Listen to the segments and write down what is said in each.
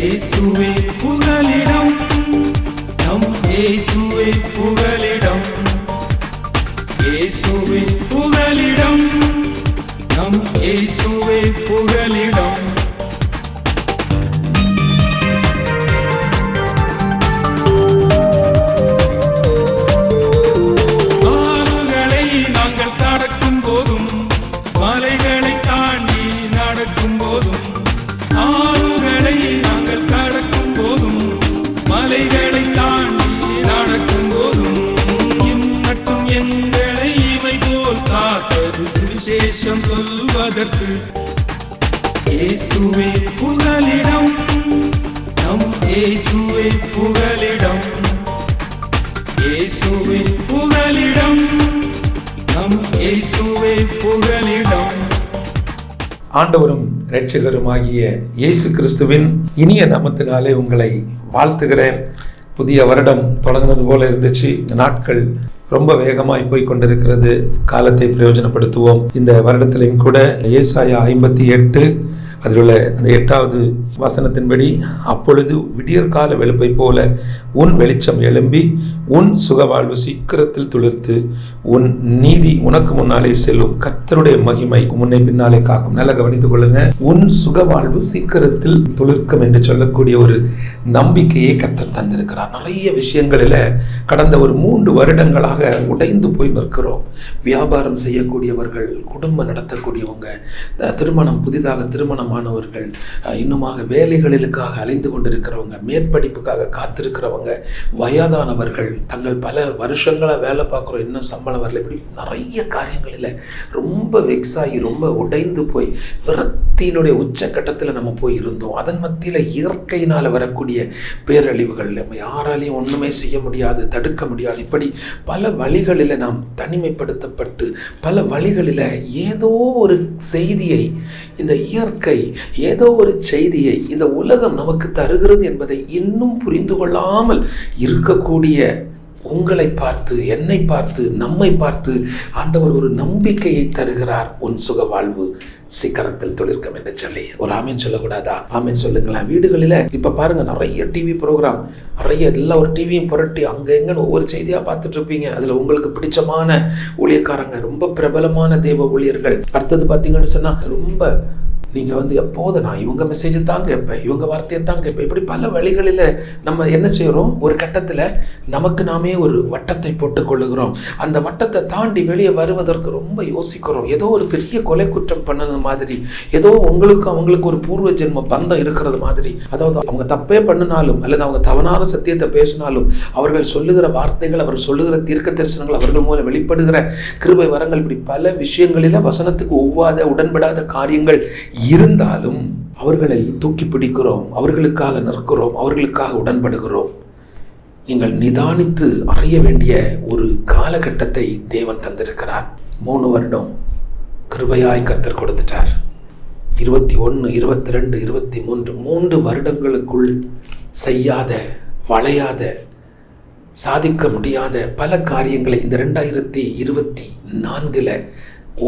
இயேசுவே புகலிடம், நம் இயேசுவே புகலிடம். இயேசுவே புகலிடம், நம் இயேசுவே புகலிடம். ஆறுகளை நாங்கள் கடக்கும் போதும், மலைகளை தாண்டி நடக்கும் போதும், ஆறுகளை நாங்கள் கடக்கும் போதும், மலைகளை தாண்டி நடக்கும் போதும், இன்னட்டும் எங்களை இமை போல் காத்தது சுவிசேஷம் சொல்வதற்கு. இயேசுவே புகலிடம், நம் இயேசுவே புகலிடம். இயேசுவே புகலிடம், நம் இயேசுவே புகலிடம். ஆண்டவரும் இரட்சகருமாகிய இயேசு கிறிஸ்துவின் இனிய நாமத்தினாலே உங்களை வாழ்த்துகிறேன். புதிய வருடம் தொடங்கினது போல இருந்துச்சு. நாட்கள் ரொம்ப வேகமாய் போய் கொண்டிருக்கிறது. காலத்தை பிரயோஜனப்படுத்துவோம். இந்த வருடத்திலையும் கூட ஏசாயா 58 அதில் உள்ள அந்த 8வது வசனத்தின்படி, அப்பொழுது விடியற்கால வெளுப்பை போல உன் வெளிச்சம் எழும்பி உன் சுகவாழ்வு சீக்கிரத்தில் துளிர்த்து உன் நீதி உனக்கு முன்னாலே செல்லும், கர்த்தருடைய மகிமை முன்னை பின்னாலே காக்கும். நல்லா கவனித்துக் கொள்ளுங்க. உன் சுகவாழ்வு சீக்கிரத்தில் துளிர்க்கும் என்று சொல்லக்கூடிய ஒரு நம்பிக்கையை கர்த்தர் தந்திருக்கிறார். நிறைய விஷயங்களில் கடந்த ஒரு 3 வருடங்களாக உடைந்து போய் நிற்கிறோம். வியாபாரம் செய்யக்கூடியவர்கள், குடும்பம் நடத்தக்கூடியவங்க, புதிதாக திருமணமானவர்கள், இன்னுமாக வேலைகளுக்காக அலைந்து கொண்டிருக்கிறவங்க, மேற்படிப்புக்காக காத்திருக்கிறவங்க, வயதானவர்கள், தங்கள் பல வருஷங்களாக வேலை பார்க்குறோம், இன்னும் சம்பளம் வரல, இப்படி நிறைய காரியங்களில் ரொம்ப வெக்ஸாகி ரொம்ப உடைந்து போய் விரக்தியினுடைய உச்சக்கட்டத்தில் நம்ம போய் இருந்தோம். அதன் மத்தியில் இயற்கையினால் வரக்கூடிய பேரழிவுகள், நம்ம யாராலையும் ஒன்றுமே செய்ய முடியாது, தடுக்க முடியாது. இப்படி பல வழிகளில் நாம் தனிமைப்படுத்தப்பட்டு, பல வழிகளில் ஏதோ ஒரு செய்தியை இந்த இயற்கை, ஏதோ ஒரு செய்தியை இந்த உலகம் நமக்கு தருகிறது என்பதை இன்னும் புரிந்து கொள்ளாமல் இருக்கக்கூடிய உங்களை பார்த்து, என்னை பார்த்து, நம்மை பார்த்து ஆண்டவர் ஒரு நம்பிக்கையை தருகிறார். உன் சுக வாழ்வு சீக்கிரத்தில் துளிர்க்கும் என்று சொல்லி ஒரு ஆமீன் சொல்லக்கூடாதா? ஆமீன் சொல்லுங்களேன். வீடுகளில் இப்போ பாருங்கள், நிறைய டிவி ப்ரோக்ராம், நிறைய எல்லா ஒரு டிவியும் புரட்டி அங்கே எங்கன்னு ஒவ்வொரு செய்தியாக பார்த்துட்டு இருப்பீங்க. அதில் உங்களுக்கு பிடிச்சமான ஊழியக்காரங்க, ரொம்ப பிரபலமான தேவ ஊழியர்கள். அடுத்தது பார்த்தீங்கன்னு சொன்னால் ரொம்ப நீங்கள் எப்போது நான் இவங்க மெசேஜை தான் கேட்பேன், இவங்க வார்த்தையை தான் கேட்பேன். இப்படி பல வழிகளில் நம்ம என்ன செய்கிறோம், ஒரு கட்டத்தில் நமக்கு நாமே ஒரு வட்டத்தை போட்டு கொள்ளுகிறோம். அந்த வட்டத்தை தாண்டி வெளியே வருவதற்கு ரொம்ப யோசிக்கிறோம். ஏதோ ஒரு பெரிய கொலை குற்றம் பண்ணது மாதிரி, ஏதோ அவங்களுக்கு ஒரு பூர்வ ஜென்ம பந்தம் இருக்கிறது மாதிரி. அதாவது அவங்க தப்பே பண்ணினாலும் அல்லது அவங்க தவறான சத்தியத்தை பேசினாலும் அவர்கள் சொல்லுகிற வார்த்தைகள், அவர்கள் சொல்லுகிற தீர்க்க தரிசனங்கள், அவர்கள் மூலம் வெளிப்படுகிற கிருபை வரங்கள், இப்படி பல விஷயங்களில் வசனத்துக்கு ஒவ்வாத உடன்படாத காரியங்கள் இருந்தாலும் அவர்களை தூக்கி பிடிக்கிறோம், அவர்களுக்காக நிற்கிறோம், அவர்களுக்காக உடன்படுகிறோம். நீங்கள் நிதானித்து அறிய வேண்டிய ஒரு காலகட்டத்தை தேவன் தந்திருக்கிறார். 3 வருடம் கிருபையாய் கர்த்தர் கொடுத்துட்டார். 21, 22, 23 3 வருடங்களுக்குள் செய்யாத, வளையாத, சாதிக்க முடியாத பல காரியங்களை இந்த 2024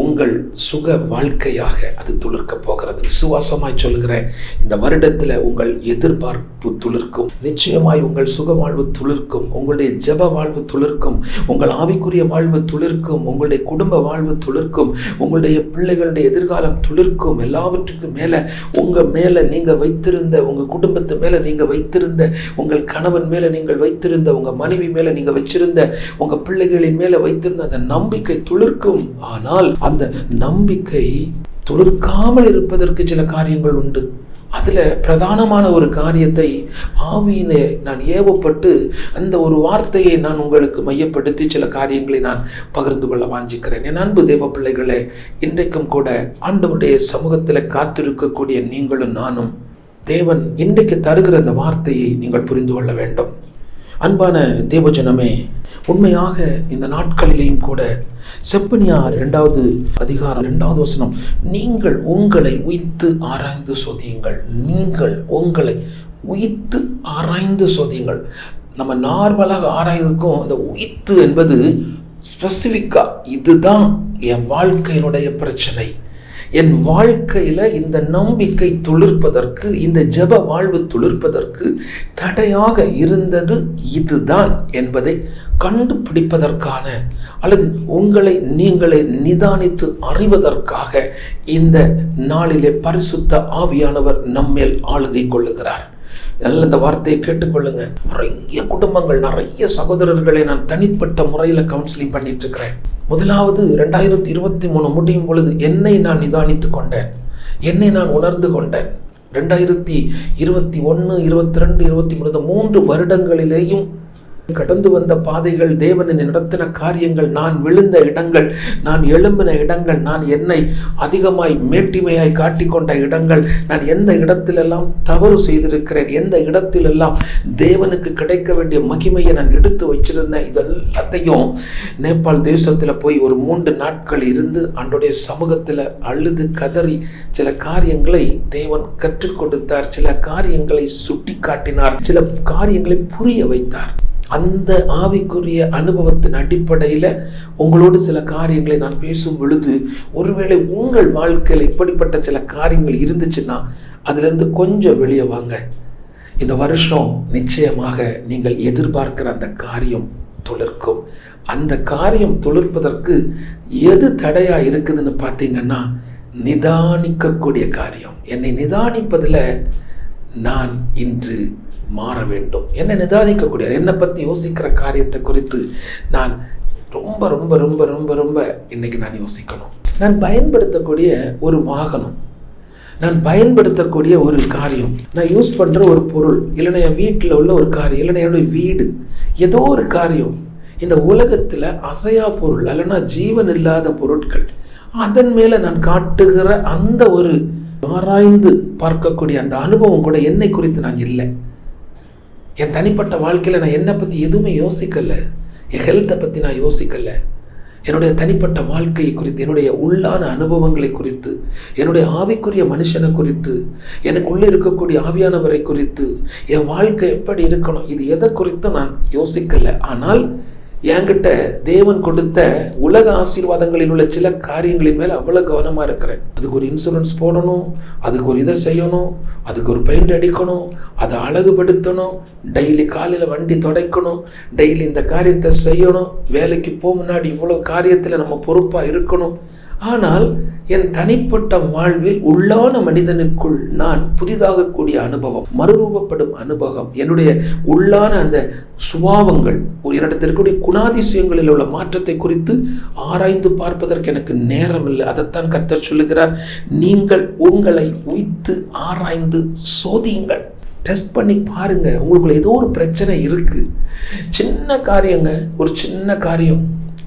உங்கள் சுக வாழ்க்கையாக அது துளிர்க்க போகிறது. விசுவாசமாய் சொல்லுகிறேன், இந்த வருடத்தில் உங்கள் எதிர்பார்ப்பு துளிர்க்கும். நிச்சயமாய் உங்கள் சுக வாழ்வு துளிர்க்கும், உங்களுடைய ஜெப வாழ்வு துளிர்க்கும், உங்கள் ஆவிக்குரிய வாழ்வு துளிர்க்கும், உங்களுடைய குடும்ப வாழ்வு துளிர்க்கும், உங்களுடைய பிள்ளைகளுடைய எதிர்காலம் துளிர்க்கும். எல்லாவற்றுக்கும் மேலே உங்கள் மேலே நீங்கள் வைத்திருந்த, உங்கள் குடும்பத்து மேலே நீங்கள் வைத்திருந்த, உங்கள் கணவன் மேலே நீங்கள் வைத்திருந்த, உங்கள் மனைவி மேலே நீங்கள் வச்சிருந்த, உங்கள் பிள்ளைகளின் மேலே வைத்திருந்த அந்த நம்பிக்கை துளிர்க்கும். ஆனால் அந்த நம்பிக்கை துளிர்க்காமல் இருப்பதற்கு சில காரியங்கள் உண்டு. அதில் பிரதானமான ஒரு காரியத்தை ஆவியிலே நான் ஏவப்பட்டு அந்த ஒரு வார்த்தையை நான் உங்களுக்கு மையப்படுத்தி சில காரியங்களை நான் பகிர்ந்து கொள்ள வாஞ்சிக்கிறேன். என் அன்பு தேவ பிள்ளைகளே, இன்றைக்கும் கூட ஆண்டவருடைய சமூகத்தில் காத்திருக்கக்கூடிய நீங்களும் நானும் தேவன் இன்றைக்கு தருகிற அந்த வார்த்தையை நீங்கள் புரிந்து கொள்ள வேண்டும். அன்பான தேவஜனமே, உண்மையாக இந்த நாட்களிலேயும் கூட செப்பனியா 2வது அதிகாரம் 2வது வசனம், நீங்கள் உங்களை உய்த்து ஆராய்ந்து சோதியுங்கள். நீங்கள் உங்களை உய்த்து ஆராய்ந்து சோதியுங்கள். நம்ம நார்மலாக ஆராய்வதற்கும் அந்த உய்த்து என்பது ஸ்பெசிஃபிக்காக இதுதான் என் வாழ்க்கையினுடைய பிரச்சனை, என் வாழ்க்கையில இந்த நம்பிக்கை துளிர்ப்பதற்கு, இந்த ஜெப வாழ்வு துளிர்ப்பதற்கு தடையாக இருந்தது இதுதான் என்பதை கண்டுபிடிப்பதற்கான அல்லது உங்களை நீங்களே நிதானித்து அறிவதற்காக இந்த நாளிலே பரிசுத்த ஆவியானவர் நம்மேல் ஆளுகை கொள்ளுகிறார். நல்ல இந்த வார்த்தையை கேட்டுக்கொள்ளுங்க. நிறைய குடும்பங்கள், நிறைய சகோதரர்களை நான் தனிப்பட்ட முறையில் கவுன்சிலிங் பண்ணிட்டு இருக்கிறேன். முதலாவது 2023 முடியும் பொழுது என்னை நான் நிதானித்து கொண்டேன், என்னை நான் உணர்ந்து கொண்டேன். 2021, 22, 23 3 வருடங்களிலேயும் கடந்து வந்த பாதைகள், தேவனின் நடத்தின காரியங்கள், நான் விழுந்த இடங்கள், நான் எழும்பின இடங்கள், நான் என்னை அதிகமாய் மேட்டிமையாய் காட்டிக்கொண்ட இடங்கள், நான் எந்த இடத்திலெல்லாம் தவறு செய்திருக்கிறேன், எந்த இடத்திலெல்லாம் தேவனுக்கு கிடைக்க வேண்டிய மகிமையை நான் எடுத்து வச்சிருந்தேன், இதெல்லாத்தையும் நேபாள் தேசத்தில் போய் ஒரு 3 நாட்கள் இருந்து ஆண்டோடைய சமூகத்தில் அழுது கதறி சில காரியங்களை தேவன் கற்றுக் கொடுத்தார், சில காரியங்களை சுட்டி காட்டினார், சில காரியங்களை புரிய வைத்தார். அந்த ஆவிக்குரிய அனுபவத்தின் அடிப்படையில் உங்களோடு சில காரியங்களை நான் பேசும் பொழுது, ஒருவேளை உங்கள் வாழ்க்கையில் இப்படிப்பட்ட சில காரியங்கள் இருந்துச்சுன்னா அதிலிருந்து கொஞ்சம் வெளியே வாங்க. இந்த வருஷம் நிச்சயமாக நீங்கள் எதிர்பார்க்கிற அந்த காரியம் துளிர்க்கும். அந்த காரியம் துளிர்ப்பதற்கு எது தடையா இருக்குதுன்னு பார்த்தீங்கன்னா, நிதானிக்கக்கூடிய காரியம். என்னை நிதானிப்பதில் நான் இன்று மாற வேண்டும். என்னை நிதானிக்கக்கூடிய, என்னை பற்றி யோசிக்கிற காரியத்தை குறித்து நான் ரொம்ப ரொம்ப ரொம்ப ரொம்ப ரொம்ப இன்னைக்கு நான் யோசிக்கணும். நான் பயன்படுத்தக்கூடிய ஒரு வாகனம், நான் பயன்படுத்தக்கூடிய ஒரு காரியம், நான் யூஸ் பண்ணுற ஒரு பொருள், இல்லைன்னா என் வீட்டில் உள்ள ஒரு காரியம், இல்லைன்னா என்னுடைய வீடு, ஏதோ ஒரு காரியம், இந்த உலகத்தில் அசையா பொருள் அல்லனா ஜீவன் இல்லாத பொருட்கள், அதன் மேலே நான் காட்டுகிற அந்த ஒரு ஆராய்ந்து பார்க்கக்கூடிய அந்த அனுபவம் கூட என்னை குறித்து நான் இல்லை. என் தனிப்பட்ட வாழ்க்கையில் நான் என்னை பற்றி எதுவுமே யோசிக்கலை, என் ஹெல்த்தை பற்றி நான் யோசிக்கலை, என்னுடைய தனிப்பட்ட வாழ்க்கையை குறித்து, என்னுடைய உள்ளான அனுபவங்களை குறித்து, என்னுடைய ஆவிக்குரிய மனுஷனை குறித்து, எனக்குள்ளே இருக்கக்கூடிய ஆவியானவரை குறித்து, என் வாழ்க்கை எப்படி இருக்கணும், இது எதை குறித்து நான் யோசிக்கலை. ஆனால் என்கிட்ட தேவன் கொடுத்த உலக ஆசீர்வாதங்களில் உள்ள சில காரியங்களின் மேலே அவ்வளோ கவனமாக இருக்கிறேன். அதுக்கு ஒரு இன்சூரன்ஸ் போடணும், அதுக்கு ஒரு இதை செய்யணும், அதுக்கு ஒரு பெயிண்ட் அடிக்கணும், அதை அழகுபடுத்தணும், டெய்லி காலையில் வண்டி துடைக்கணும், டெய்லி இந்த காரியத்தை செய்யணும், வேலைக்கு போக முன்னாடி இவ்வளோ காரியத்தில் நம்ம பொறுப்பாக இருக்கணும். ஆனால் என் தனிப்பட்ட வாழ்வில் உள்ளான மனிதனுக்குள் நான் புதிதாகக்கூடிய அனுபவம், மறுரூபப்படும் அனுபவம், என்னுடைய உள்ளான அந்த சுபாவங்கள், என்னிடத்தில் இருக்கக்கூடிய குணாதிசயங்களில் உள்ள மாற்றத்தை குறித்து ஆராய்ந்து பார்ப்பதற்கு எனக்கு நேரம் இல்லை. அதைத்தான் கர்த்தர் சொல்லுகிறார், நீங்கள் உங்களை உய்த்து ஆராய்ந்து சோதியுங்கள். டெஸ்ட் பண்ணி பாருங்க, உங்களுக்குள்ள ஏதோ ஒரு பிரச்சனை இருக்கு. சின்ன காரியங்க, ஒரு சின்ன காரியம்,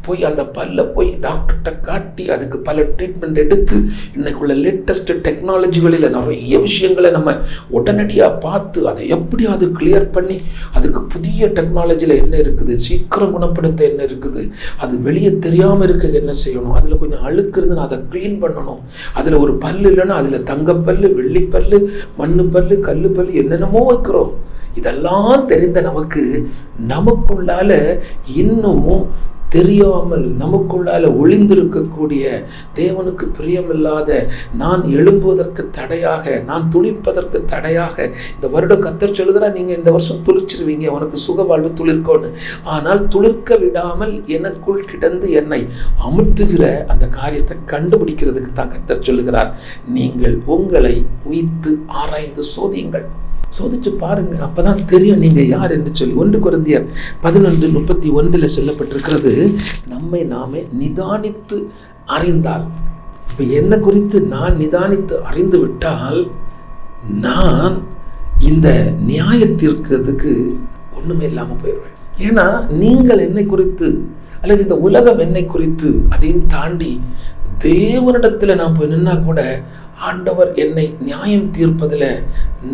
போய் அந்த பல்ல போய் டாக்டர்கிட்ட காட்டி அதுக்கு பல ட்ரீட்மெண்ட் எடுத்து இன்னைக்குள்ள லேட்டஸ்ட் டெக்னாலஜிகளில் நிறைய விஷயங்களை நம்ம உடனடியாக பார்த்து அதை எப்படியாவது கிளியர் பண்ணி, அதுக்கு புதிய டெக்னாலஜியில் என்ன இருக்குது, சீக்கிரம் குணப்படுத்த என்ன இருக்குது, அது வெளியே தெரியாமல் இருக்க என்ன செய்யணும், அதில் கொஞ்சம் அழுக்கு இருந்துன்னு அதை க்ளீன் பண்ணணும், அதில் ஒரு பல்லு இல்லைன்னா அதில் தங்கப்பல்லு, வெள்ளிப்பல்லு, மண்ணு பல்லு, கல்லு பல்லு, என்னென்னமோ வைக்கிறோம். இதெல்லாம் தெரிந்த நமக்குள்ளால இன்னமும் தெரியாமல் நமக்குள்ளால ஒளிந்திருக்கக்கூடிய தேவனுக்கு பிரியமில்லாத, நான் எழும்புவதற்கு தடையாக, நான் துளிர்ப்பதற்கு தடையாக இந்த வருடம் கர்த்தர் சொல்லுகிறார், நீங்கள் இந்த வருஷம் துளிர்ச்சிருவீங்க, உனக்கு சுக வாழ்வு துளிர்க்கணும். ஆனால் துளிர்க்க விடாமல் எனக்குள் கிடந்து என்னை அமுத்துகிற அந்த காரியத்தை கண்டுபிடிக்கிறதுக்கு தான் கர்த்தர் சொல்லுகிறார், நீங்கள் உங்களை உய்த்து ஆராய்ந்து சோதியுங்கள். சோதிச்சு பாருங்க, அப்பதான் தெரியும் நீங்க யார் என்று சொல்லி. 1 கொரிந்தியர் 11:31 சொல்லப்பட்டிருக்கிறது, நம்மை நாமே நிதானித்து அறிந்தால். இப்ப என்ன குறித்து நான் நிதானித்து அறிந்து விட்டால் நான் இந்த நியாயத்திற்கிறதுக்கு ஒண்ணுமே இல்லாம போயிடுவேன். ஏன்னா நீங்கள் என்னை குறித்து அல்லது இந்த உலகம் என்னை குறித்து அதையும் தாண்டி தேவனிடத்துல நான் போய் நின்னா கூட ஆண்டவர் என்னை நியாயம் தீர்ப்பதில்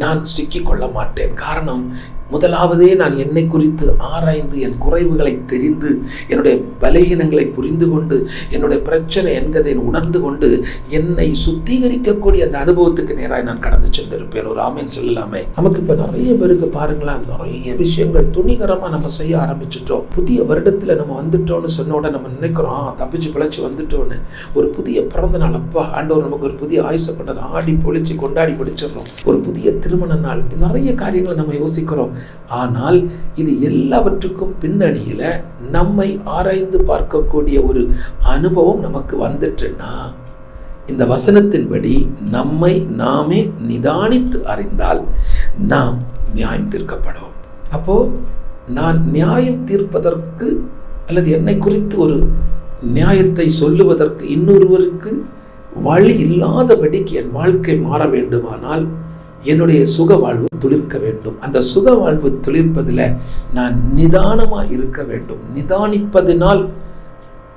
நான் சிக்கிக்கொள்ள மாட்டேன். காரணம், முதலாவதே நான் என்னை குறித்து ஆராய்ந்து என் குறைவுகளை தெரிந்து என்னுடைய பலவீனங்களை புரிந்து கொண்டு என்னுடைய பிரச்சனை என்கிறதை உணர்ந்து கொண்டு என்னை சுத்திகரிக்கக்கூடிய அந்த அனுபவத்துக்கு நேராக நான் கடந்து சென்றிருப்பேன். ஒரு ஆமேன் சொல்லலாமே. நமக்கு இப்போ நிறைய பேருக்கு பாருங்களேன், நிறைய விஷயங்கள் துணிகரமாக நம்ம செய்ய ஆரம்பிச்சிட்டோம். புதிய வருடத்தில் நம்ம வந்துட்டோம்னு சொன்ன உடனே நம்ம நினைக்கிறோம் தப்பிச்சு பிழைச்சி வந்துட்டோன்னு. ஒரு புதிய பிறந்த நாள், அப்பா ஆண்டவர் நமக்கு ஒரு புதிய ஆயுசை கொண்டது, ஆடி பொழிச்சு கொண்டாடி பிடிச்சிடறோம். ஒரு புதிய திருமண நாள், நிறைய காரியங்களை நம்ம யோசிக்கிறோம். ஆனால் இது எல்லாவற்றுக்கும் பின்னணியில நம்மை ஆராய்ந்து பார்க்கக்கூடிய ஒரு அனுபவம் நமக்கு வந்துட்டுன்னா, இந்த வசனத்தின்படி நம்மை நாமே நிதானித்து அறிந்தால் நாம் நியாயம் தீர்க்கப்படும். அப்போ நான் நியாயம் தீர்ப்பதற்கு அல்லது என்னை குறித்து ஒரு நியாயத்தை சொல்லுவதற்கு இன்னொருவருக்கு வழி இல்லாதபடிக்கு என் வாழ்க்கை மாற வேண்டுமானால் என்னுடைய சுக வாழ்வு துளிர்க்க வேண்டும். அந்த சுக வாழ்வு துளிர்ப்பதில் நான் நிதானமாக இருக்க வேண்டும். நிதானிப்பதினால்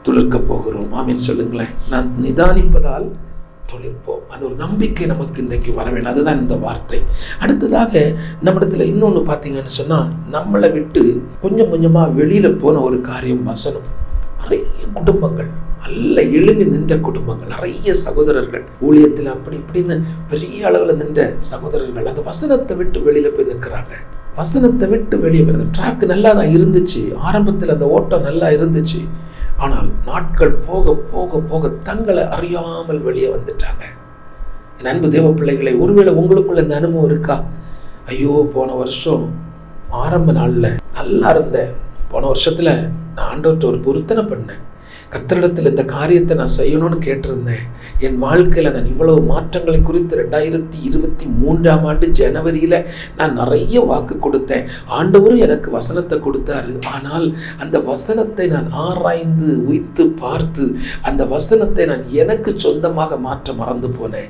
துளிர்க்க போகிறோம். ஆமீன் சொல்லுங்களேன். நான் நிதானிப்பதால் துளிர்ப்போம். அது ஒரு நம்பிக்கை நமக்கு இன்றைக்கு வர வேண்டும். அதுதான் இந்த வார்த்தை. அடுத்ததாக நம்மிடத்தில் இன்னொன்று பார்த்தீங்கன்னு சொன்னால், நம்மளை விட்டு கொஞ்சம் கொஞ்சமாக வெளியில் போன ஒரு காரியம் வசனம். நிறைய குடும்பங்கள், நல்ல எழுமி நின்ற குடும்பங்கள், நிறைய சகோதரர்கள் ஊழியத்தில் அப்படி இப்படின்னு பெரிய அளவில் நின்ற சகோதரர்கள் அந்த வசனத்தை விட்டு வெளியில் போய் நிற்கிறாங்க. வசனத்தை விட்டு வெளியே வருது. ட்ராக் நல்லா தான் இருந்துச்சு, ஆரம்பத்தில் அந்த ஓட்டம் நல்லா இருந்துச்சு. ஆனால் நாட்கள் போக போக போக தங்களை அறியாமல் வெளியே வந்துட்டாங்க. என் அன்பு தேவ பிள்ளைகளை, ஒருவேளை உங்களுக்குள்ள இந்த அனுபவம் இருக்கா? ஐயோ, போன வருஷம் ஆரம்ப நாளில் நல்லா இருந்தேன், போன வருஷத்தில் நான் ஆண்டவர்கிட்ட ஒரு பொருத்தனை பண்ணேன், கர்த்தரிடத்தில் இந்த காரியத்தை நான் செய்யணும்னு கேட்டிருந்தேன். என் வாழ்க்கையில் நான் இவ்வளவு மாற்றங்களை குறித்து 2023 ஜனவரியில் நான் நிறைய வாக்கு கொடுத்தேன். ஆண்டவரும் எனக்கு வசனத்தை கொடுத்தாரு. ஆனால் அந்த வசனத்தை நான் ஆராய்ந்து உய்த்து பார்த்து அந்த வசனத்தை நான் எனக்கு சொந்தமாக மாற்ற மறந்து போனேன்.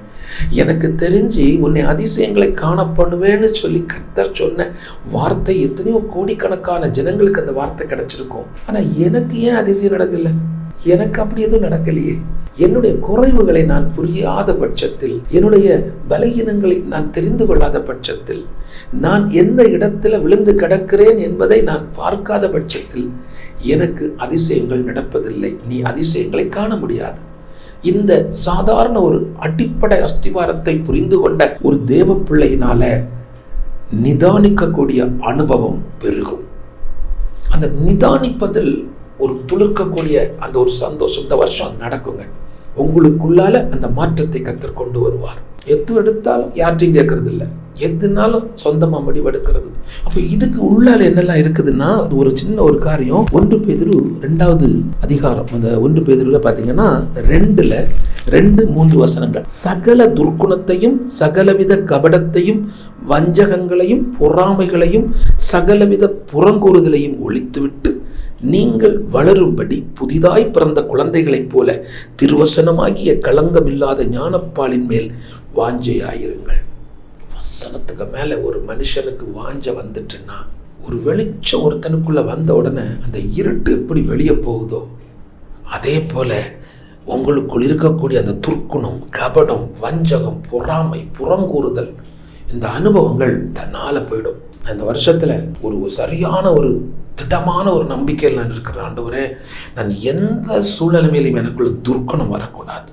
எனக்கு தெரிஞ்சு உன்னை அதிசயங்களை காணப்படுவேன்னு சொல்லி கர்த்தர் சொன்ன வார்த்தை எத்தனையோ கோடிக்கணக்கான ஜனங்களுக்கு அந்த வார்த்தை கிடைச்சிருக்கும். ஆனால் எனக்கு ஏன் அதிசயம் நடக்கல? எனக்கு அப்படி எதுவும் நடக்கலையே. என்னுடைய குறைவுகளை நான் புரியாத பட்சத்தில், என்னுடைய பலகீனங்களை நான் தெரிந்து கொள்ளாத பட்சத்தில், நான் எந்த இடத்துல விழுந்து கிடக்கிறேன் என்பதை நான் பார்க்காத பட்சத்தில் எனக்கு அதிசயங்கள் நடப்பதில்லை. நீ அதிசயங்களை காண முடியாது. இந்த சாதாரண ஒரு அடிப்படை அஸ்திவாரத்தை புரிந்து கொண்ட ஒரு தேவ பிள்ளையினால நிதானிக்கக்கூடிய அனுபவம் பெருகும். அந்த நிதானிப்பதில் ஒரு துளிர்க்கக்கூடிய அந்த ஒரு சந்தோஷம் இந்த வருஷம் அது நடக்குங்க. உங்களுக்குள்ளால அந்த மாற்றத்தை கர்த்தர் கொண்டு வருவார். எது எடுத்தாலும் யார்ட்டையும் கேட்கறது இல்லை, எதுனாலும் சொந்தமாக முடிவெடுக்கிறது. அப்போ இதுக்கு உள்ளால என்னெல்லாம் இருக்குதுன்னா, அது ஒரு சின்ன ஒரு காரியம். 1 பேதுரு 2வது அதிகாரம், அந்த 1 பேதுருல பார்த்தீங்கன்னா 2-3 வசனங்கள். சகல துர்க்குணத்தையும் சகலவித கபடத்தையும் வஞ்சகங்களையும் பொறாமைகளையும் சகலவித புறங்கூறுதலையும் ஒழித்துவிட்டு நீங்கள் வளரும்படி புதிதாய் பிறந்த குழந்தைகளைப் போல திருவசனமாகிய களங்கமில்லாத ஞானப்பாலின் மேல் வாஞ்சையாயிருங்கள். வசனத்துக்கு மேலே ஒரு மனுஷனுக்கு வாஞ்ச வந்துட்டுன்னா, ஒரு வெளிச்சம் ஒருத்தனுக்குள்ள வந்த உடனே அந்த இருட்டு எப்படி வெளியே போகுதோ அதே போல உங்களுக்குள் இருக்கக்கூடிய அந்த துர்க்குணம், கபடம், வஞ்சகம், பொறாமை, புறங்கூறுதல், இந்த அனுபவங்கள் தன்னால் போயிடும். இந்த வருஷத்தில் ஒரு சரியான ஒரு திடமான ஒரு நம்பிக்கையில் நான் இருக்கிற ஆண்டவரே, நான் எந்த சூழ்நிலையிலும் எனக்குள்ள துர்க்குணம் வரக்கூடாது.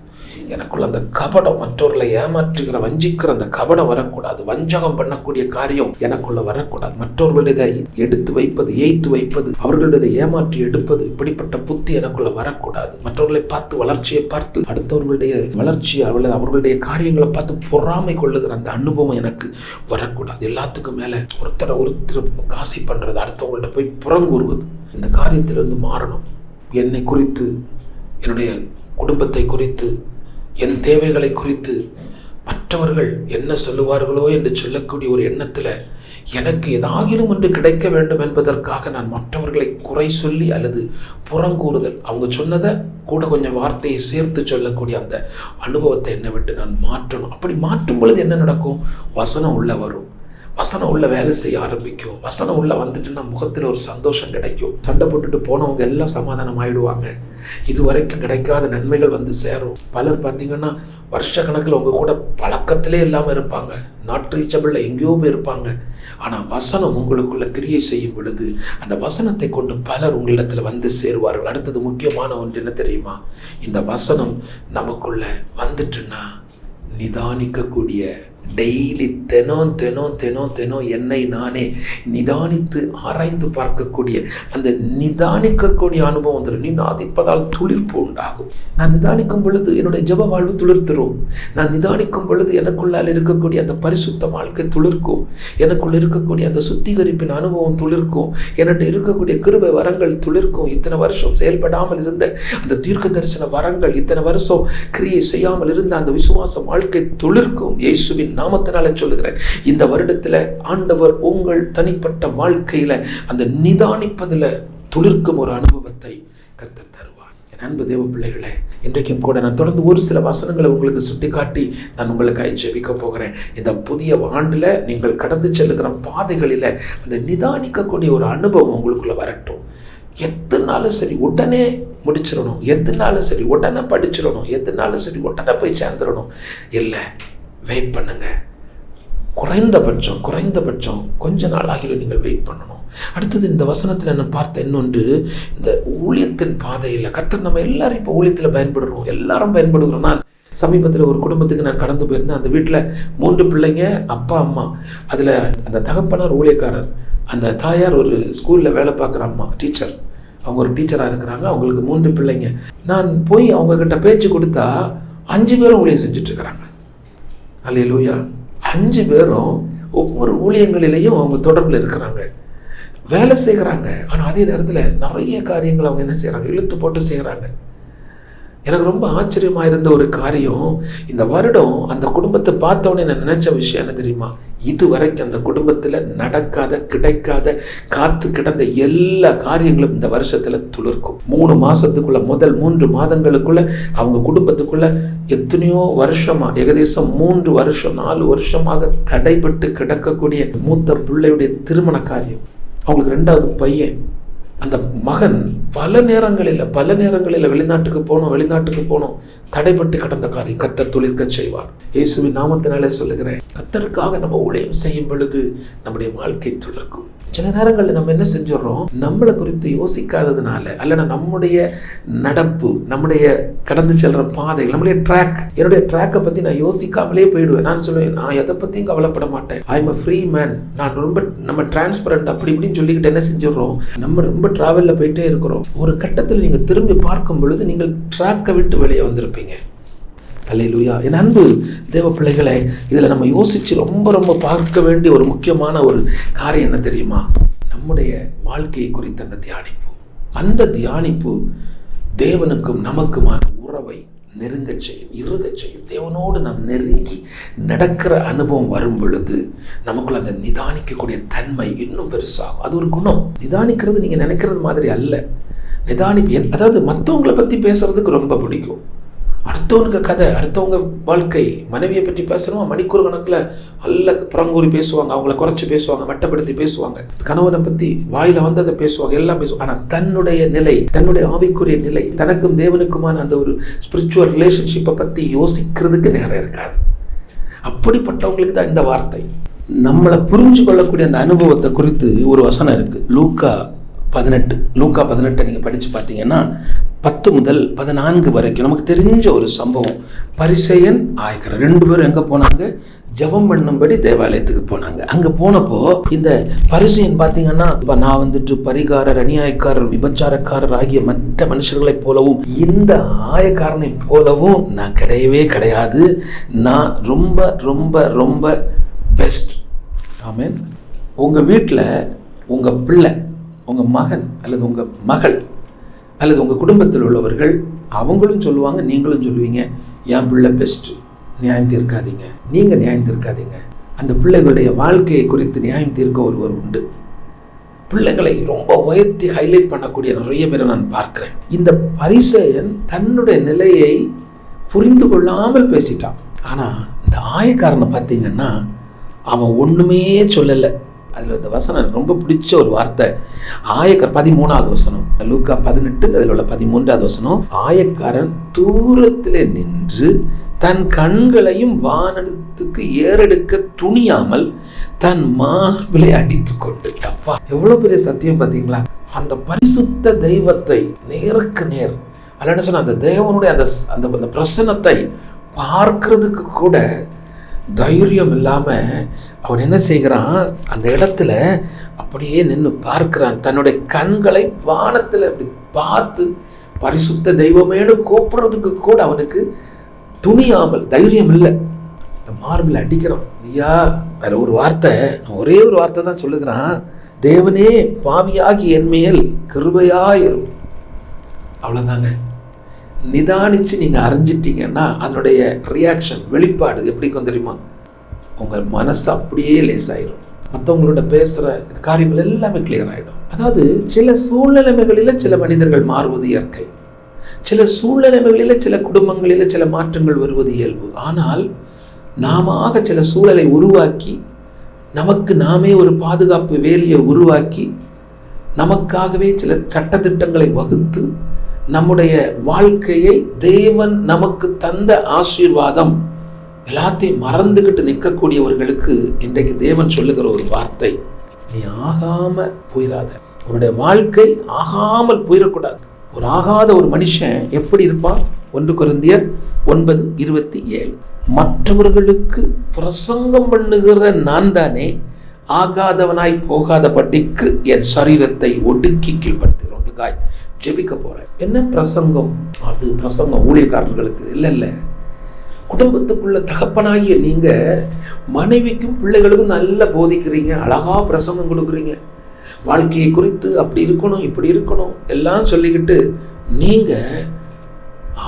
எனக்குள்ள அந்த கபடம், மற்றவர்களை ஏமாற்றுகிற வஞ்சிக்கிற அந்த கபடம் வரக்கூடாது. வஞ்சகம் பண்ணக்கூடிய காரியம் எனக்குள்ள வரக்கூடாது. மற்றவர்களுடைய எடுத்து வைப்பது, ஏய்த்து வைப்பது, அவர்களுடைய ஏமாற்றி எடுப்பது, இப்படிப்பட்ட புத்தி எனக்குள்ள வரக்கூடாது. மற்றவர்களை பார்த்து, வளர்ச்சியை பார்த்து, அடுத்தவர்களுடைய வளர்ச்சி, அவர்களுடைய காரியங்களை பார்த்து பொறாமை கொள்ளுகிற அந்த அனுபவம் எனக்கு வரக்கூடாது. எல்லாத்துக்கும் மேலே ஒருத்தர் காசி பண்ணுறது, அடுத்தவங்கள்ட்ட போய் புறங்கூறுவது, இந்த காரியத்திலிருந்து மாறணும். என்னை குறித்து, என்னுடைய குடும்பத்தை குறித்து, என் தேவைகளை குறித்து மற்றவர்கள் என்ன சொல்லுவார்களோ என்று சொல்லக்கூடிய ஒரு எண்ணத்தில் எனக்கு ஏதாகிலும் ஒன்று கிடைக்க வேண்டும் என்பதற்காக நான் மற்றவர்களை குறை சொல்லி அல்லது புறங்கூறுதல், அவங்க சொன்னதை கூட கொஞ்சம் வார்த்தையை சேர்த்து சொல்லக்கூடிய அந்த அனுபவத்தை என்னை விட்டு நான் மாற்றணும். அப்படி மாற்றும் பொழுது என்ன நடக்கும்? வசனம் உள்ள வரும், வசனம் உள்ள வேலை செய்ய ஆரம்பிக்கும். வசனம் உள்ள வந்துட்டுன்னா முகத்தில் ஒரு சந்தோஷம் கிடைக்கும். சண்டை போட்டுட்டு போனவங்க எல்லாம் சமாதானம் ஆயிடுவாங்க. இது வரைக்கும் கிடைக்காத நன்மைகள் வந்து சேரும். பலர் பார்த்தீங்கன்னா வருஷ கணக்கில் உங்க கூட பழக்கத்திலே இல்லாமல் இருப்பாங்க, நாட் ரீச்சபிளில் எங்கேயோ போய் இருப்பாங்க. ஆனால் வசனம் உங்களுக்குள்ள கிரியை செய்யும் பொழுது அந்த வசனத்தை கொண்டு பலர் உங்களிடத்தில் வந்து சேருவார்கள். அடுத்தது முக்கியமான ஒன்று என்ன தெரியுமா? இந்த வசனம் நமக்குள்ள வந்துட்டுன்னா நிதானிக்கக்கூடிய, டெய்லி தினம் என்னை நானே நிதானித்து ஆராய்ந்து பார்க்கக்கூடிய அந்த நிதானிக்கக்கூடிய அனுபவம் வந்துடும். நிதானிப்பதால் துளிர்ப்பு உண்டாகும். நான் நிதானிக்கும் பொழுது என்னுடைய ஜெப வாழ்வு துளிர்த்துரும். நான் நிதானிக்கும் பொழுது எனக்குள்ளால் இருக்கக்கூடிய அந்த பரிசுத்த வாழ்க்கை துளிர்க்கும். எனக்குள்ள இருக்கக்கூடிய அந்த சுத்திகரிப்பின் அனுபவம் துளிர்க்கும். என்னிட்ட இருக்கக்கூடிய கிருபை வரங்கள் துளிர்க்கும். இத்தனை வருஷம் செயல்படாமல் இருந்த அந்த தீர்க்க தரிசன வரங்கள், இத்தனை வருஷம் கிரியை செய்யாமல் இருந்த அந்த விசுவாச வாழ்க்கை துளிர்க்கும். இயேசுவின் நாமத்தினால சொல்லுகிறேன், இந்த வருடத்தில் ஆண்டவர் உங்கள் தனிப்பட்ட வாழ்க்கையில அந்த நிதானிப்பதில் துளிர்க்கும் ஒரு அனுபவத்தை கர்த்தர் தருவார். என் அன்பு தேவ பிள்ளைகளே, இன்றைக்கும் கூட நான் தொடர்ந்து ஒரு சில வசனங்களை உங்களுக்கு சுட்டிக்காட்டி நான் உங்களுக்கு ஜெபிக்க போகிறேன். இந்த புதிய ஆண்டுல நீங்கள் கடந்து செல்லுகிற பாதைகளில அந்த நிதானிக்கக்கூடிய ஒரு அனுபவம் உங்களுக்குள்ள வரட்டும். எத்தனாலும் சரி உடனே முடிச்சிடணும், எத்தனாலும் சரி உடனே படிச்சிடணும், எத்தனாலும் சரி உடனே போய் சேர்ந்துடணும் இல்லை. வெயிட் பண்ணுங்க. குறைந்தபட்சம் கொஞ்ச நாள் ஆகிலும் நீங்கள் வெயிட் பண்ணணும். அடுத்தது இந்த வசனத்தில் நான் பார்த்த இன்னொன்று, இந்த ஊழியத்தின் பாதையில் கர்த்தர் நம்ம எல்லாரும் இப்போ ஊழியத்தில் பயன்படுறோம், எல்லாரும் பயன்படுகிறோம். நான் சமீபத்தில் ஒரு குடும்பத்துக்கு நான் கடந்து போயிருந்தேன். அந்த வீட்டில் 3 பிள்ளைங்க, அப்பா அம்மா. அதில் அந்த தகப்பனார் ஊழியக்காரர், அந்த தாயார் ஒரு ஸ்கூலில் வேலை பார்க்குற அம்மா, டீச்சர். அவங்க ஒரு டீச்சராக இருக்கிறாங்க. அவங்களுக்கு 3 பிள்ளைங்க. நான் போய் அவங்கக்கிட்ட பேச்சு கொடுத்தா 5 பேரும் ஊழியம் செஞ்சிட்ருக்கிறாங்க. அல்லேலூயா. 5 பேரும் ஒவ்வொரு ஊழியங்களிலையும் அவங்க தொடர்பில் இருக்கிறாங்க, வேலை செய்கிறாங்க. ஆனால் அதே நேரத்தில் நிறைய காரியங்கள் அவங்க என்ன செய்கிறாங்க, இழுத்து போட்டு செய்கிறாங்க. எனக்கு ரொம்ப ஆச்சரியமாக இருந்த ஒரு காரியம், இந்த வருடம் அந்த குடும்பத்தை பார்த்தோன்னே நான் நினச்ச விஷயம் என்ன தெரியுமா? இதுவரைக்கும் அந்த குடும்பத்தில் நடக்காத, கிடைக்காத, காத்து கிடந்த எல்லா காரியங்களும் இந்த வருஷத்தில் துளிர்க்கும். 3 மாதத்துக்குள்ள, முதல் 3 மாதங்களுக்குள்ள அவங்க குடும்பத்துக்குள்ள எத்தனையோ வருஷமா, ஏகதேசம் 3 வருஷம் 4 வருஷமாக தடைபட்டு கிடக்கக்கூடிய மூத்த பிள்ளையுடைய திருமண காரியம், அவங்களுக்கு 2வது பையன், அந்த மகன் பல நேரங்களில் வெளிநாட்டுக்கு போனோம் தடைபட்டு கடந்த காரியம் கர்த்தர் துளிர்க்க செய்வார். இயேசுவின் நாமத்தினாலே சொல்லுகிறேன், கர்த்தருக்காக நம்ம ஊழியம் செய்யும் பொழுது நம்முடைய வாழ்க்கை துளிர்க்கும். சில நேரங்களில் நம்ம என்ன செஞ்சிடறோம், நம்மளை குறித்து யோசிக்காததுனால, அல்லனா நம்முடைய நடப்பு, நம்முடைய கடந்து செல்ற பாதை, நம்முடைய என்னுடைய ட்ராக்கை பற்றி நான் யோசிக்காமலே போயிடுவேன். நான் சொல்லுவேன், நான் எதை பற்றியும் கவலைப்பட மாட்டேன், I am a free man. நான் நம்ம டிரான்ஸ்பரண்ட் அப்படி இப்படின்னு சொல்லிக்கிட்டு என்ன செஞ்சிடறோம், நம்ம ரொம்ப டிராவலில் போயிட்டே இருக்கிறோம். ஒரு கட்டத்தில் நீங்கள் திரும்பி பார்க்கும் பொழுது நீங்கள் ட்ராக்கை விட்டு வெளியே வந்திருப்பீங்க. அல்லேலூயா. என் அன்பு தேவ பிள்ளைகளை, இதில் நம்ம யோசித்து ரொம்ப பார்க்க வேண்டிய ஒரு முக்கியமான ஒரு காரியம் என்ன தெரியுமா? நம்முடைய வாழ்க்கையை குறித்த அந்த தியானிப்பு தேவனுக்கும் நமக்குமான உறவை நெருங்கச் செய்யும், இறுகச் செய்யும். தேவனோடு நாம் நெருங்கி நடக்கிற அனுபவம் வரும் பொழுது நமக்குள்ள அந்த நிதானிக்கக்கூடிய தன்மை இன்னும் பெருசாகும். அது ஒரு குணம். நிதானிக்கிறது நீங்கள் நினைக்கிறது மாதிரி அல்ல. அதாவது மற்றவங்களை பற்றி பேசுறதுக்கு ரொம்ப பிடிக்கும். அடுத்தவனுக்கு கதை, அடுத்தவங்க வாழ்க்கை, மனைவியை பற்றி பேசுகிறோம், மணிக்கூறு கணக்கில் நல்ல புறங்கூறி பேசுவாங்க, அவங்கள குறைச்சி பேசுவாங்க, மட்டப்படுத்தி பேசுவாங்க, கணவனை பற்றி வாயில் வந்ததை பேசுவாங்க, எல்லாம் பேசுவாங்க. ஆனால் தன்னுடைய நிலை, தன்னுடைய ஆவிக்குரிய நிலை, தனக்கும் தேவனுக்குமான அந்த ஒரு ஸ்பிரிச்சுவல் ரிலேஷன்ஷிப்பை பற்றி யோசிக்கிறதுக்கு நேரம் இருக்காது. அப்படிப்பட்டவங்களுக்கு தான் இந்த வார்த்தை. நம்மளை புரிஞ்சு கொள்ளக்கூடிய அந்த அனுபவத்தை குறித்து ஒரு வசனம் இருக்குது, லூக்கா 18 நீங்கள் படித்து பார்த்தீங்கன்னா 10 முதல் 14 வரைக்கும் நமக்கு தெரிஞ்ச ஒரு சம்பவம். பரிசேயன், ஆயக்காரர் 2 பேரும் எங்கே போனாங்க? ஜெபம் பண்ணும்படி தேவாலயத்துக்கு போனாங்க. அங்கே போனப்போ இந்த பரிசேயன் பார்த்தீங்கன்னா, இப்போ நான் வந்துட்டு பரிகாரர், அநியாயக்காரர், விபச்சாரக்காரர் ஆகிய மற்ற மனுஷர்களைப் போலவும் இந்த ஆயக்காரனை போலவும் நான் கிடையவே கிடையாது. நான் ரொம்ப ரொம்ப ரொம்ப பெஸ்ட். ஆமென். உங்கள் வீட்டில் உங்கள் பிள்ளை, உங்கள் மகன் அல்லது உங்கள் மகள் அல்லது உங்கள் குடும்பத்தில் உள்ளவர்கள் அவங்களும் சொல்லுவாங்க, நீங்களும் சொல்லுவீங்க, என் பிள்ளை பெஸ்ட்டு. நியாயம் தீர்க்காதீங்க, நீங்கள் நியாயம் தீர்க்காதீங்க. அந்த பிள்ளைகளுடைய வாழ்க்கையை குறித்து நியாயம் தீர்க்க ஒருவர் உண்டு. பிள்ளைகளை ரொம்ப உயர்த்தி ஹைலைட் பண்ணக்கூடிய நிறைய பேரை நான் பார்க்கிறேன். இந்த பரிசேயன் தன்னுடைய நிலையை புரிந்து கொள்ளாமல் பேசிட்டான். ஆனால் இந்த ஆயக்காரனை பார்த்தீங்கன்னா அவன் ஒன்றுமே சொல்லலை. அதில் இந்த வசனம் எனக்கு ரொம்ப பிடிச்ச ஒரு வார்த்தை. ஆயக்காரன் 13வது வசனம், லூக்கா 18 அதில் உள்ள 13வது வசனம். ஆயக்காரன் தூரத்திலே நின்று தன் கண்களையும் வானத்துக்கு ஏறெடுக்க துணியாமல் தன் மார்பிலை அடித்து கொண்டு. அப்பா, எவ்வளவு பெரிய சத்தியம் பார்த்தீங்களா? அந்த பரிசுத்த தெய்வத்தை நேருக்கு நேர் அல்ல சொன்ன அந்த தேவனுடைய அந்த பிரசன்னத்தை பார்க்கறதுக்கு கூட தைரியம் இல்லாம அவன் என்ன செய்கிறான், அந்த இடத்துல அப்படியே நின்று பார்க்கிறான். தன்னுடைய கண்களை வானத்துல அப்படி பார்த்து பரிசுத்த தெய்வமேனு கூப்பிடுறதுக்கு கூட அவனுக்கு துணியாமல், தைரியம் இல்லை. இந்த மார்பில் அடிக்கிறான். ஐயா, அதில் ஒரு வார்த்தை, ஒரே ஒரு வார்த்தை தான் சொல்லுகிறான், தேவனே பாவியாகி என் மேல் கிருபையாயிரும். அவ்வளோதாங்க. நிதானிச்சு நீங்க அறிஞ்சிட்டீங்கன்னா அதனுடைய ரியாக்ஷன், வெளிப்பாடு எப்படி இருக்கும் தெரியுமா? உங்க மனசு அப்படியே லேசாயிரும். மற்றவங்களோட பேசுற காரியங்கள் எல்லாமே கிளியர் ஆயிடும். அதாவது சில சூழ்நிலைகளில சில மனிதர்கள் மாறுவது இயற்கை, சில சூழ்நிலைகளில சில குடும்பங்களில சில மாற்றங்கள் வருவது இயல்பு. ஆனால் நாம சில சூழலை உருவாக்கி, நமக்கு நாமே ஒரு பாதுகாப்பு வேலியை உருவாக்கி, நமக்காகவே சில சட்டதிட்டங்களை வகுத்து, நம்முடைய வாழ்க்கையை தேவன் நமக்கு தந்த ஆசீர்வாதம் எல்லாத்தையும் மறந்துகிட்டு நிற்கக்கூடியவர்களுக்கு இன்றைக்கு தேவன் சொல்லுகிற ஒரு வார்த்தை, நீ ஆகாம போயிடாத. உன்னுடைய வாழ்க்கை ஆகாமல் போயிடக்கூடாது. ஒரு ஆகாத ஒரு மனுஷன் எப்படி இருப்பான்? 1 கொரிந்தியர் 9:27. மற்றவர்களுக்கு பிரசங்கம் பண்ணுகிற நான் தானே ஆகாதவனாய் போகாத படிக்கு என் சரீரத்தை ஒடுக்கி கீழ்படுத்துகிறவங்களுக்காய் ஜெபிக்க போறேன். என்ன பிரசங்கம்? அது பிரசங்கம் ஊழியக்காரர்களுக்கு இல்ல. குடும்பத்துக்குள்ள தகப்பனாகிய நீங்க மனைவிக்கும் பிள்ளைகளுக்கும் நல்லா போதிக்கிறீங்க, அழகா பிரசங்கம் கொடுக்குறீங்க, வாழ்க்கையை குறித்து அப்படி இருக்கணும் இப்படி இருக்கணும் எல்லாம் சொல்லிக்கிட்டு நீங்க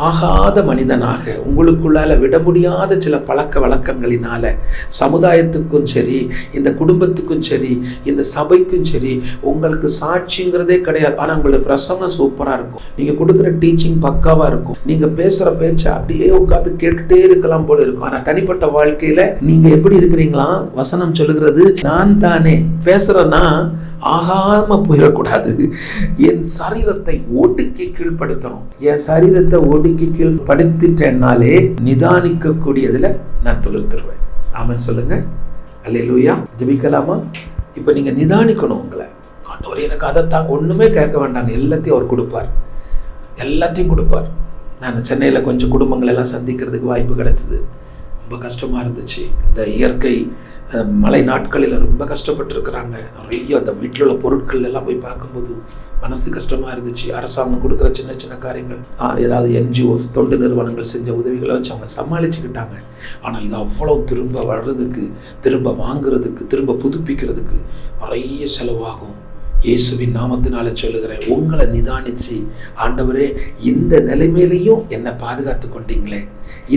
ஆகாத மனிதனாக, உங்களுக்குள்ளால விட முடியாத சில பழக்க வழக்கங்களினால சமுதாயத்துக்கும் சரி, இந்த குடும்பத்துக்கும் சரி, இந்த சபைக்கும் சரி உங்களுக்கு சாட்சிங்கிறதே கிடையாது. ஆனால் உங்களுடைய பிரசங்கம் சூப்பராக இருக்கும், நீங்கள் கொடுக்குற டீச்சிங் பக்காவாக இருக்கும், நீங்கள் பேசுகிற பேச்சை அப்படியே உட்காந்து கேட்டுட்டே இருக்கலாம் போல இருக்கும். ஆனால் தனிப்பட்ட வாழ்க்கையில் நீங்கள் எப்படி இருக்கிறீங்களா? வசனம் சொல்லுகிறது, நான் தானே பேசுகிறேன்னா ஆகாம போயிடக்கூடாது. என் சரீரத்தை ஒடுக்கி கீழ்படுத்தணும். என் சரீரத்தை ஒடுக்கி கீழ்படுத்திட்டேன்னாலே நிதானிக்க கூடியதுல நான் துளிர்த்துருவேன். ஆமென் சொல்லுங்க. அல்லேலூயா. ஜெபிக்கலாமா? இப்ப நீங்க நிதானிக்கணும். உங்களை ஆண்டவர் எனக்கு அதைத்தான், ஒண்ணுமே கேட்க வேண்டாங்க, எல்லாத்தையும் அவர் கொடுப்பார், எல்லாத்தையும் கொடுப்பார். நான் சென்னையில் கொஞ்சம் குடும்பங்கள் எல்லாம் சந்திக்கிறதுக்கு வாய்ப்பு கிடைச்சது. ரொம்ப கஷ்டமாக இருந்துச்சு. இந்த இயற்கை மழை நாட்களில் ரொம்ப கஷ்டப்பட்டுருக்குறாங்க. நிறைய அந்த வீட்டில் உள்ள பொருட்கள் எல்லாம் போய் பார்க்கும்போது மனசு கஷ்டமாக இருந்துச்சு. அரசாங்கம் கொடுக்குற சின்ன சின்ன காரியங்கள், ஏதாவது என்ஜிஓஸ் தொண்டு நிறுவனங்கள் செஞ்ச உதவிகளை வச்சு அவங்க சமாளிச்சுக்கிட்டாங்க. ஆனால் இது அவ்வளோ திரும்ப வர்றதுக்கு, திரும்ப வாங்குறதுக்கு, திரும்ப புதுப்பிக்கிறதுக்கு நிறைய செலவாகும். இயேசுவின் நாமத்தினால சொல்லுகிறேன், உங்களை நிதானிச்சு, ஆண்டவரே இந்த நிலைமையிலையும் என்னை பாதுகாத்து கொண்டீங்களே,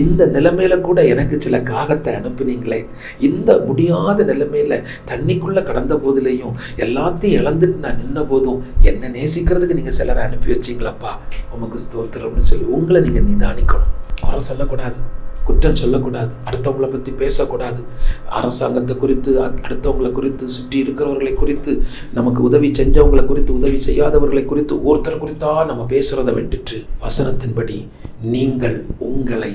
இந்த நிலைமையில கூட எனக்கு சில காகத்தை அனுப்புனீங்களே, இந்த முடியாத நிலைமையில தண்ணிக்குள்ள கடந்த போதிலையும் எல்லாத்தையும் இழந்துட்டு நான் நின்ன போதும் என்னை நேசிக்கிறதுக்கு நீங்க சிலரை அனுப்பி வச்சிங்களப்பா, உமக்கு ஸ்தோத்திரம்னு சொல்லி உங்களை நீங்க நிதானிக்கணும். குறை சொல்லக்கூடாது, குற்றம் சொல்லக்கூடாது, அடுத்தவங்களை பற்றி பேசக்கூடாது. அரசாங்கத்தை குறித்து, அடுத்தவங்களை குறித்து, சுற்றி இருக்கிறவர்களை குறித்து, நமக்கு உதவி செஞ்சவங்களை குறித்து, உதவி செய்யாதவர்களை குறித்து, ஒருத்தர் குறித்தா நம்ம பேசுறதை விட்டுட்டு வசனத்தின்படி நீங்கள் உங்களை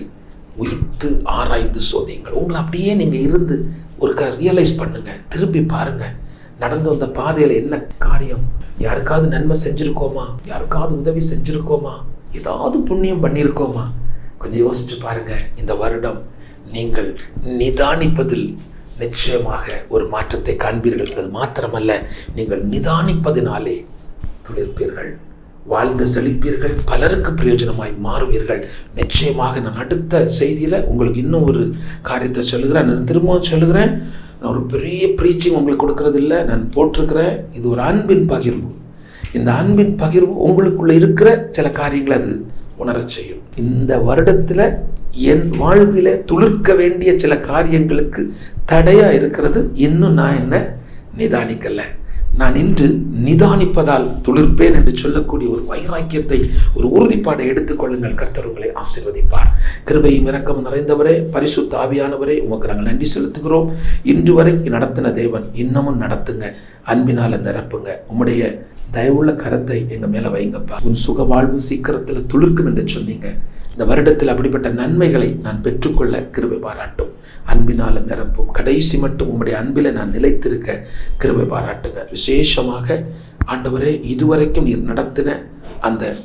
உயிர்த்து ஆராய்ந்து சோதியுங்கள். உங்களை அப்படியே நீங்க இருந்து ஒரு ரியலைஸ் பண்ணுங்க, திரும்பி பாருங்க, நடந்து வந்த பாதையில என்ன காரியம், யாருக்காவது நன்மை செஞ்சிருக்கோமா, யாருக்காவது உதவி செஞ்சிருக்கோமா, ஏதாவது புண்ணியம் பண்ணியிருக்கோமா, கொஞ்சம் யோசிச்சு பாருங்க. இந்த வருடம் நீங்கள் நிதானிப்பதில் நிச்சயமாக ஒரு மாற்றத்தை காண்பீர்கள். அது மாத்திரமல்ல, நீங்கள் நிதானிப்பதினாலே துளிர்ப்பீர்கள், வாழ்ந்து செழிப்பீர்கள், பலருக்கு பிரயோஜனமாய் மாறுவீர்கள். நிச்சயமாக நான் அடுத்த செய்தியில உங்களுக்கு இன்னும் ஒரு காரியத்தை சொல்லுகிறேன். நான் திரும்பவும் சொல்லுகிறேன், நான் ஒரு பெரிய ப்ரீச்சிங் உங்களுக்கு கொடுக்கறது இல்லை, நான் போட்டிருக்கிறேன். இது ஒரு அன்பின் பகிர்வு. இந்த அன்பின் பகிர்வு உங்களுக்குள்ள இருக்கிற சில காரியங்களை அது உணரச் செய்யும். இந்த வருடத்துல என் வாழ்வில துளிர்க்க வேண்டிய சில காரியங்களுக்கு தடையா இருக்கிறது, இன்னும் நான் என்ன நிதானிக்கல. நான் இன்று நிதானிப்பதால் துளிர்ப்பேன் என்று சொல்லக்கூடிய ஒரு வைராக்கியத்தை, ஒரு உறுதிப்பாடை எடுத்துக்கொள்ளுங்கள். கர்த்தர் உங்களை ஆசீர்வதிப்பார். கிருபையும் இரக்கமும் நிறைந்தவரே, பரிசுத்த ஆவியானவரே, உமக்கு நாங்கள் நன்றி செலுத்துகிறோம். இன்று வரை நடத்தின தேவன் இன்னமும் நடத்துங்க, அன்பினால் நிரப்புங்க. உம்முடைய தயவுள்ள கரத்தை எங்க மேல வைங்கப்பா. உன் சுக வாழ்வு சீக்கிரத்துல துளிர்க்கும் என்று சொன்னீங்க. இந்த வருடத்தில் அப்படிப்பட்ட நன்மைகளை நான் பெற்றுக்கொள்ள கிருபை பாராட்டும். அன்பினால நிரப்பும். கடைசி மட்டும் உம்முடைய அன்பில நான் நிலைத்திருக்க கிருபை பாராட்டுங்க. விசேஷமாக ஆண்டவரே, இதுவரைக்கும் நீர் நடத்தின அந்த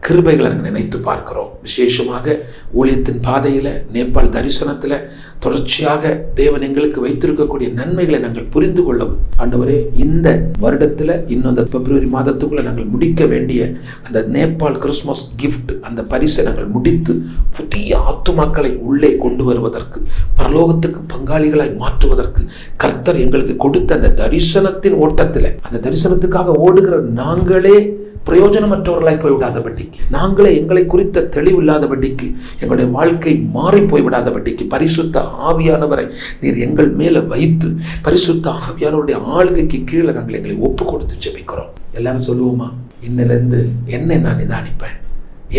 கிருபைகளை நாங்கள் நினைத்து பார்க்கிறோம். விசேஷமாக ஊழியத்தின் பாதையில், நேபாள் தரிசனத்தில் தொடர்ச்சியாக தேவன் எங்களுக்கு வைத்திருக்கக்கூடிய நன்மைகளை நாங்கள் புரிந்து கொள்ளவும் ஆண்டவரே, இந்த வருடத்தில் இன்னும் அந்த பிப்ரவரி மாதத்துக்குள்ள நாங்கள் முடிக்க வேண்டிய அந்த நேபாள் கிறிஸ்மஸ் கிஃப்ட், அந்த பரிசை நாங்கள் முடித்து புதிய ஆத்துமாக்களை உள்ளே கொண்டு வருவதற்கு, பரலோகத்துக்கு பங்காளிகளாய் மாற்றுவதற்கு கர்த்தர் எங்களுக்கு கொடுத்த அந்த தரிசனத்தின் ஓட்டத்தில், அந்த தரிசனத்துக்காக ஓடுகிற நாங்களே பிரயோஜனமற்றவர்களாய் போய்விடாதபடிக்கு, நாங்களே எங்களை குறித்த தெளிவில்லாதபடிக்கு, எங்களுடைய வாழ்க்கை மாறி போய்விடாதபடிக்கு பரிசுத்த ஆவியானவரை நீர் எங்கள் மேல வைத்து, பரிசுத்த ஆவியானவருடைய ஆளுகைக்கு கீழே நாங்கள் எங்களை ஒப்பு கொடுத்து ஜெபிக்கிறோம். எல்லாரும் சொல்லுவோமா, இன்னிலிருந்து என்னை நான் நிதானிப்பேன்,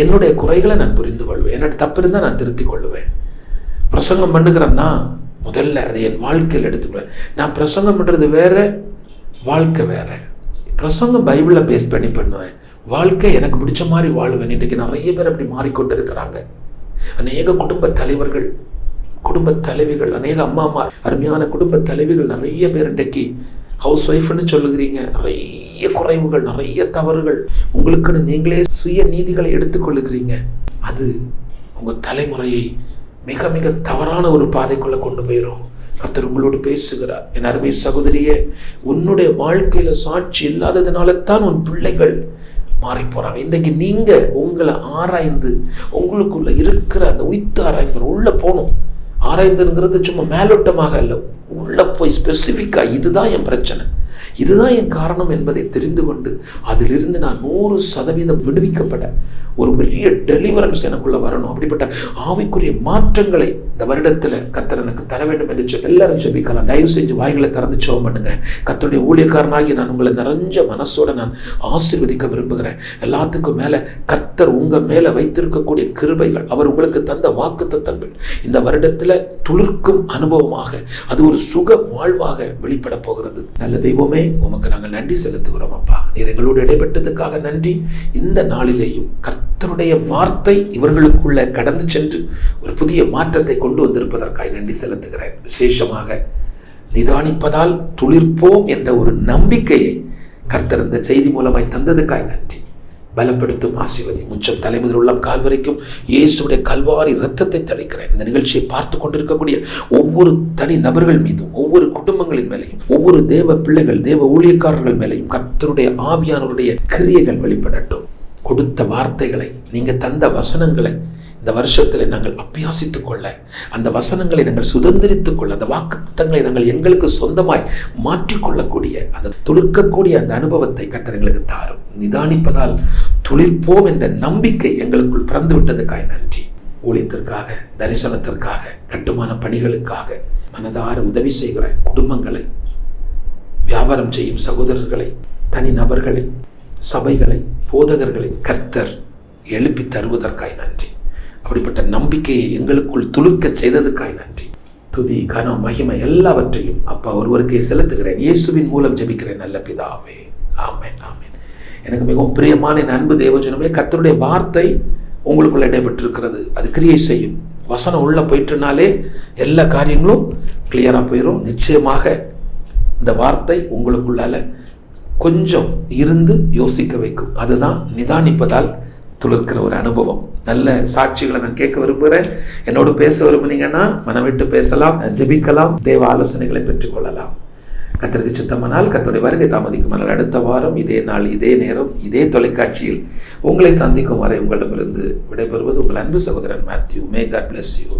என்னுடைய குறைகளை நான் புரிந்து கொள்வேன், என்னோட தப்பு இருந்தால் நான் திருத்திக் கொள்ளுவேன். பிரசங்கம் பண்ணுகிறேன்னா முதல்ல அதை என் வாழ்க்கையில் எடுத்துக்குவேன். நான் பிரசங்கம் பண்ணுறது வேற, வாழ்க்கை வேற. பிரசங்கம் பைபிளில் பேஸ் பண்ணி பண்ணுவேன், வாழ்க்கை எனக்கு பிடிச்ச மாதிரி வாழுவேன். இன்றைக்கு நிறைய பேர் அப்படி மாறிக்கொண்டு இருக்கிறாங்க. அநேக குடும்ப தலைவர்கள், குடும்ப தலைவிகள், அநேக அம்மாமார், அருமையான குடும்ப தலைவிகள் நிறைய பேர் இன்றைக்கு ஹவுஸ் ஒய்ஃப்னு சொல்லுகிறீங்க. நிறைய குறைவுகள், நிறைய தவறுகள், உங்களுக்குன்னு நீங்களே சுய நீதிகளை எடுத்துக்கொள்ளுகிறீங்க. அது உங்கள் தலைமுறையை மிக மிக தவறான ஒரு பாதைக்குள்ளே கொண்டு போயிடும். கர்த்தர் உங்களோடு பேசுகிறார். என் அருமை சகோதரியே, உன்னுடைய வாழ்க்கையில சாட்சி இல்லாததுனால தான் உன் பிள்ளைகள் மாறி போறாங்க. இன்றைக்கு நீங்க உங்களை ஆராய்ந்து, உங்களுக்குள்ள இருக்கிற அந்த உய்த்து ஆராய்ந்து உள்ள போகணும். ஆராய்ந்துங்கிறது சும்மா மேலோட்டமாக அல்ல, உள்ள போய் ஸ்பெசிஃபிக்கா இதுதான் என் பிரச்சனை, இதுதான் என் காரணம் என்பதை தெரிந்து கொண்டு அதிலிருந்து நான் 100% விடுவிக்கப்பட ஒரு பெரிய டெலிவரன்ஸ் எனக்குள்ள வரணும். அப்படிப்பட்ட ஆவிக்குரிய மாற்றங்களை இந்த வருடத்தில் கர்த்தர் எனக்கு தர வேண்டும் என்று எல்லாரும் ஜெபிக்கலாம். தயவு செஞ்சு வாய்களை திறந்து ஜெபம் பண்ணுங்க. கர்த்தருடைய ஊழியக்காரனாகி நான் உங்களை நிறைஞ்ச மனசோட நான் ஆசீர்வதிக்க விரும்புகிறேன். எல்லாத்துக்கும் மேல கர்த்தர் உங்க மேல வைத்திருக்கக்கூடிய கிருபைகள், அவர் உங்களுக்கு தந்த வாக்குத்தத்தங்கள் இந்த வருடத்தில் துளிர்க்கும் அனுபவமாக, அது ஒரு சுக வாழ்வாக வெளிப்பட போகிறது. நல்ல தெய்வமே, உமக்கு நாங்கள் நன்றி செலுத்துகிறோம் அப்பா. நீர் எங்களோடு இடைப்பட்டதுக்காக நன்றி. இந்த நாளிலேயும் கர்த்தருடைய வார்த்தை இவர்களுக்குள்ள கடந்து சென்று ஒரு புதிய மாற்றத்தை கொண்டு வந்திருப்பதற்காக நன்றி செலுத்துகிறேன். விசேஷமாக நிதானிப்பதால் துளிர்ப்போம் என்ற ஒரு நம்பிக்கையை கர்த்தர் இந்த செய்தி மூலமாய் தந்ததுக்காக நன்றி. பலப்படுத்தும், ஆசீர்வதி. முச்சம் தலைமுதல் உள்ளம் கால் வரைக்கும் இயேசுடைய கல்வாரி இரத்தத்தை தெளிக்கிறேன். இந்த நிகழ்ச்சியை பார்த்து கொண்டிருக்கக்கூடிய ஒவ்வொரு தனி நபர்கள் மீதும், ஒவ்வொரு குடும்பங்களின் மேலையும், ஒவ்வொரு தேவ பிள்ளைகள், தேவ ஊழியக்காரர்கள் மேலையும் கர்த்தருடைய ஆவியானவருடைய கிரியைகள் வெளிப்படட்டும். கொடுத்த வார்த்தைகளை, நீங்க தந்த வசனங்களை இந்த வருஷத்தில் நாங்கள் அபியாசித்துக் கொள்ள, அந்த வசனங்களை நாங்கள் சுதந்திரித்துக் கொள்ள, அந்த வாக்குத்தத்தங்களை நாங்கள் எங்களுக்கு சொந்தமாய் மாற்றிக்கொள்ளக்கூடிய, அந்த துளிர்க்கக்கூடிய அந்த அனுபவத்தை கர்த்தர் எங்களுக்கு தாரும். நிதானிப்பதால் துளிர்ப்போம் என்ற நம்பிக்கை எங்களுக்குள் பிறந்து விட்டதுக்காக நன்றி. ஊழியத்திற்காக, தரிசனத்திற்காக, கட்டுமான பணிகளுக்காக மனதார உதவி செய்கிற குடும்பங்களை, வியாபாரம் செய்யும் சகோதரர்களை, தனி நபர்களை, சபைகளை, போதகர்களை கர்த்தர் எழுப்பி தருவதற்காக நன்றி. அப்படிப்பட்ட நம்பிக்கையை எங்களுக்குள் துளுக்க செய்ததுக்காய் நன்றி. துதி, கனம், மகிமை எல்லாவற்றையும் அப்பா ஒருவருக்கே செலுத்துகிறேன். இயேசுவின் மூலம் ஜெபிக்கிறேன் நல்ல பிதாவே. ஆமென், ஆமென். எனக்கு மிகவும் பிரியமான என் அன்பு தேவஜனமே, கர்த்தருடைய வார்த்தை உங்களுக்குள்ள இடைப்பட்டிருக்கிறது. அது கிரியை செய்யும். வசனம் உள்ள போயிட்டுனாலே எல்லா காரியங்களும் கிளியரா போயிடும். நிச்சயமாக இந்த வார்த்தை உங்களுக்குள்ளால கொஞ்சம் இருந்து யோசிக்க வைக்கும். அதுதான் நிதானிப்பதால் துளிர்க்கிற ஒரு அனுபவம். நல்ல சாட்சிகளை நான் கேட்க விரும்புகிறேன். என்னோடு பேச விரும்புனீங்கன்னா மனம் விட்டு பேசலாம், ஜெபிக்கலாம், தேவ ஆலோசனைகளை பெற்றுக்கொள்ளலாம். கர்த்தருக்கு சித்தமானால் கர்த்தருடைய வருகை தாமதிக்குமானால் அடுத்த வாரம் இதே நாள், இதே நேரம், இதே தொலைக்காட்சியில் உங்களை சந்திக்கும் வரை உங்களிடமிருந்து விடைபெறுவது உங்கள் அன்பு சகோதரன் Matthew. May God bless you.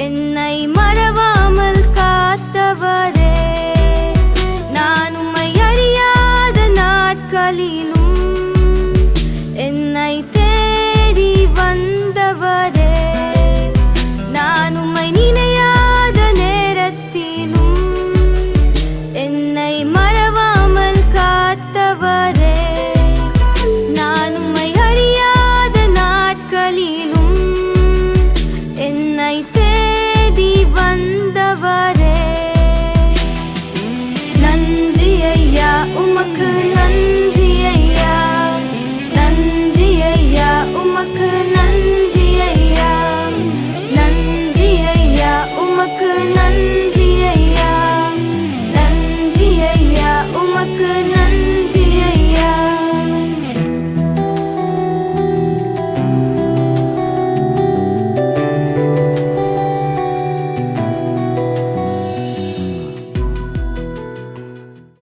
என்னை மறவாமல் காத்தவரே, நான் உம்மை அறியாத நாட்களிலும் என்னை தேடி வந்தவரே, நான் உம்மை நினையாத நேரத்திலும் என்னை மறவாமல் காத்தவரே, நான் உம்மை அறியாத நாட்களிலும் என்னை